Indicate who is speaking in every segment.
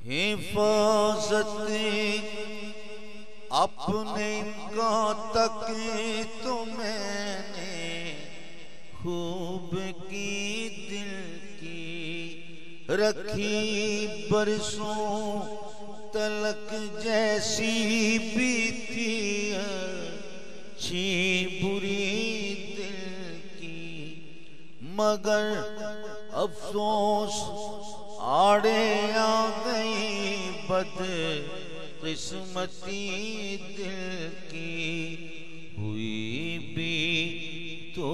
Speaker 1: حفاظت اپنے کا تک تو میں نے خوب کی دل کی رکھی برسوں تلک جیسی بھی تھی اچھی بری دل کی، مگر افسوس آڑے آ گئی بد قسمتی دل کی، ہوئی بھی تو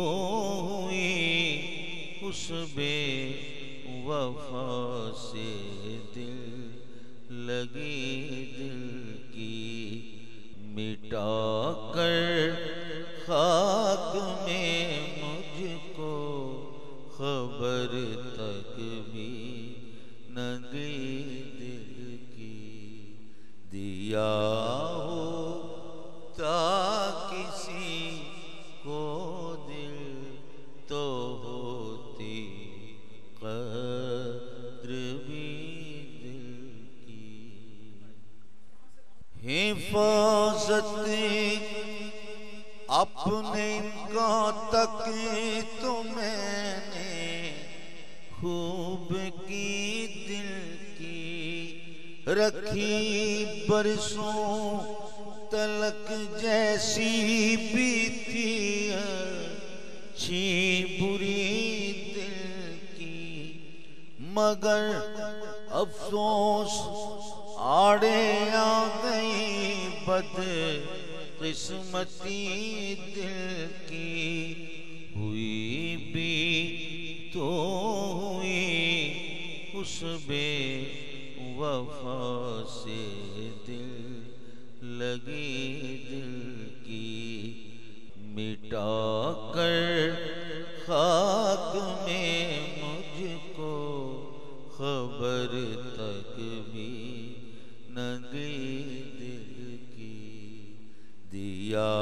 Speaker 1: ہوئی اس بے وفا سے دل لگی دل کی، مٹا کر خاک میں مجھ کو خبر تک بھی نہ دی دل کی، دیا ہوتا کسی کو دل تو ہوتی قدر بھی دل کی، حفاظت اپنے کا تک تو میں نے خوب کی دل کی رکھی برسوں تلک جیسی بھی تھی اچھی بری دل کی، مگر افسوس آڑے آ گئی بد قسمتی دل کی، ہوئی بھی تو ہوئی اس بے وفا سے دل لگی دل کی، مٹا کر خاک میں مجھ کو خبر تک بھی نہ دی دل کی، دیا